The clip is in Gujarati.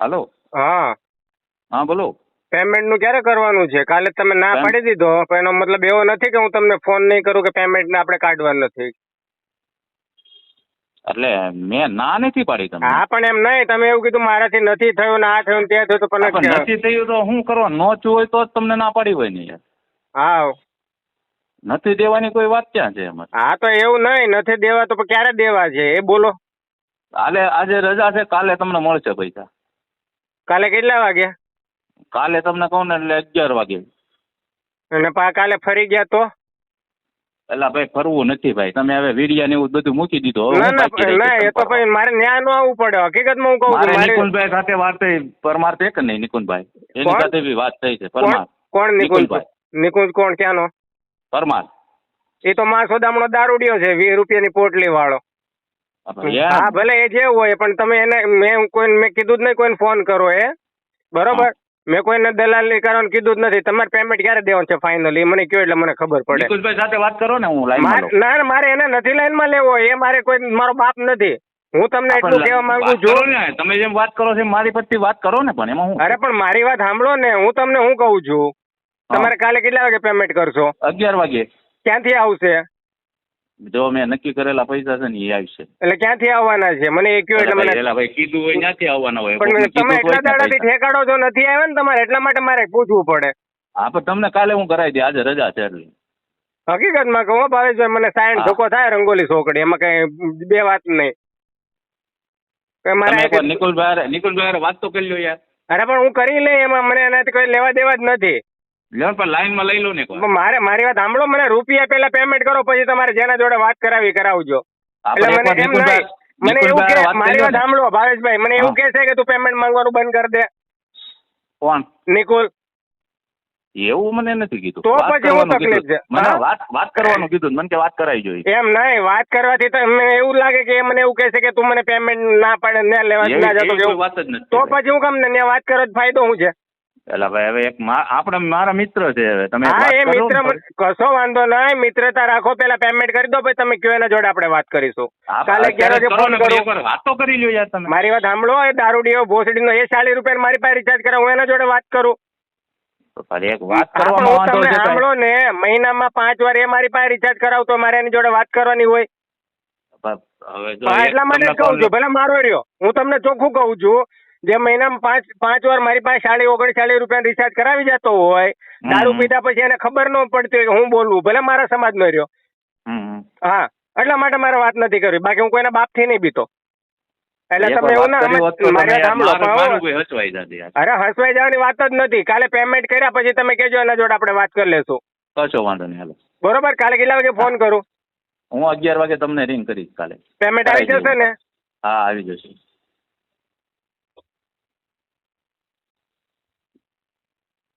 હાલો. હા હા બોલો. પેમેન્ટ નું ક્યારે કરવાનું છે? કાલે તમે ના પાડી દીધો પણ એનો મતલબ એવો નથી કે હું તમને ફોન નહીં કરું કે પેમેન્ટ ને આપણે કાઢવાનું નથી. એટલે મેં ના નથી પાડી તમને. હા પણ એમ નહીં, તમે એવું કીધું મારાથી નથી થયું ને આ થયું ને તે થયું તો પણ પણ નથી થયું તો શું કરવા? નોચું હોય તો જ તમને ના પાડી હોય ને યાર. હા નથી દેવાની કોઈ વાત ક્યાં છે એમાં? હા તો એવું નહીં, નથી દેવા તો પણ ક્યારે દેવા છે એ બોલો. કાલે આજે રજા છે, કાલે તમને મળશે પૈસા. કાલે કેટલા વાગે? કાલે તમને કહું ને એટલે 11 વાગે. અને કાલે ફરી ગયા તો? એટલે ભાઈ ફરવું નથી ભાઈ, તમે હવે વીડિયા ને એવું બધું મૂકી દીધું. હવે ના હું બાકી રહી ના ગયું એ તો પછી મારે ન્યા નો આવવું પડે. હકીકતમાં હું કહું મારે છું નિકુંજભાઈ સાથે વાત થઈ. પરમાર છે કે નહીં નિકુંજભાઈ? એની કોણ? સાથે બી વાત થઈ છે. પરમાર. કોણ નિકુંજ? નિકુંજ કોણ? ક્યાંનો? પરમાર. એ તો માં સોદામણો દારૂડિયો છે, 20 રૂપિયાની પોટલી વાળો. હા ભલે એ જે હોય પણ તમે એને મેં કીધું જ નહીં કોઈને ફોન કરો એ બરોબર. મેં કોઈને દલાલી કરવાનું કીધું જ નથી. તમારે પેમેન્ટ ક્યારે દેવાનું છે ફાઇનલી મને કહો એટલે મને ખબર પડે. નિકુંજભાઈ સાથે વાત કરો ને, હું લાઈનમાં લઉં. ના મારે એને નથી લાઈનમાં લેવો, એ મારે કોઈ મારો બાપ નથી. હું તમને એટલું કહેવા માંગુ છું. તમે જેમ વાત કરો છો મારી પરથી વાત કરો ને, પણ એમાં હું. અરે પણ મારી વાત સાંભળો ને, હું તમને શું કહું છું, તમારે કાલે કેટલા વાગે પેમેન્ટ કરશો? 11 વાગે. ક્યાંથી આવશે? જો મેં નક્કી કરેલા પૈસા છે ને એ આવશે. એટલે ક્યાંથી આવવાના છે મને એ કહો એટલે મને. ભાઈ કીધું હોય ત્યાંથી આવવાના હોય. પણ તમે એટલા દાડાથી ઠેકાડો જો નથી આવ્યા ને તમારે, એટલા માટે મારે પૂછવું પડે. હા પણ તમને કાલે હું કરાવી દે, આજે રજા છે એટલે. હકીકતમાં કહું ભાવેશભાઈ, મને સાયણ ધોકો થાય રંગોલી ચોકડી, એમાં કઈ બે વાત નહીં. નિકુલભાઈ વાત તો કરી લો યાર. અરે પણ હું કરી લે, એમાં મને એનાથી કોઈ લેવા દેવા જ નથી. પણ લાઈનમાં લઈ લો ને. મારી વાત સાંભળો, મને રૂપિયા પહેલા પેમેન્ટ કરો, પછી તમારે જેના જોડે વાત કરાવજો. એટલે મને એમ નહીં, મને એવું કે મારી વાત સાંભળો ભાવેશભાઈ, મને એવું કે છે કે તું પેમેન્ટ માંગવાનું બંધ કરી દે. કોણ? નિકુલ. એવું મને નથી કીધું. તો પછી હું તકલીફ છે? મને વાત કરવાનું કીધું, મને કે વાત કરાવી જોઈએ. એમ નહીં, વાત કરવાથી તો મને એવું લાગે કે મને એવું કહે છે કે તું મને પેમેન્ટ ના પાડે ને લેવા ના જતો. વાત જ નથી. તો પછી હું કામ ને વાત કરો ફાયદો શું છે? એટલે ભાઈ હવે એક આપણે મારા મિત્ર છે હવે તમે. હા એ મિત્ર, કશો વાંધો નહીં, મિત્રતા રાખો. પેલા પેમેન્ટ કરી દો, પછી તમે કયો એના જોડે આપણે વાત કરીશું. કાલે 11 વાગે ફોન કરું. વાત તો કરી લ્યો યાર તમે. મારી વાત સાંભળો, એ દારૂડીઓ ભોસડીનો એ 40 રૂપિયા મારી પાસે રિચાર્જ કરે, હું એના જોડે વાત કરું. એક વાત કરવામાં તમને સાંભળો ને, મહિનામાં 5 વાર એ મારી પાસે રિચાર્જ કરાવતો, મારે એની જોડે વાત કરવાની હોય. એટલા માટે કહું છું, ભલે મારો રહ્યો, હું તમને ચોખ્ખું કહું છું. જે મહિનામાં પાંચ વાર મારી પાસે 40-39 રૂપિયા રિચાર્જ કરાવી જતો હોય, દારૂ પીધા પછી એને ખબર ન પડતી હોય હું બોલવું, ભલે મારા સમાજનો રહ્યો. હા એટલા માટે મારે વાત નથી કરવી, બાકી હું કોઈના બાપથી નહીં બીતો. એટલે તમે એવું ના મારી સાંભળો. અરે હસવાઈ જવાની વાત જ નથી. કાલે પેમેન્ટ કર્યા પછી તમે કહેજો, એના જોડે આપણે વાત કરી લેશું. કશો વાંધો નહીં. બરોબર. કાલે કેટલા વાગે ફોન કરું? હું 11 વાગે તમને રિંગ કરીશ કાલે. પેમેન્ટ આવી જશે ને? હા આવી જશે.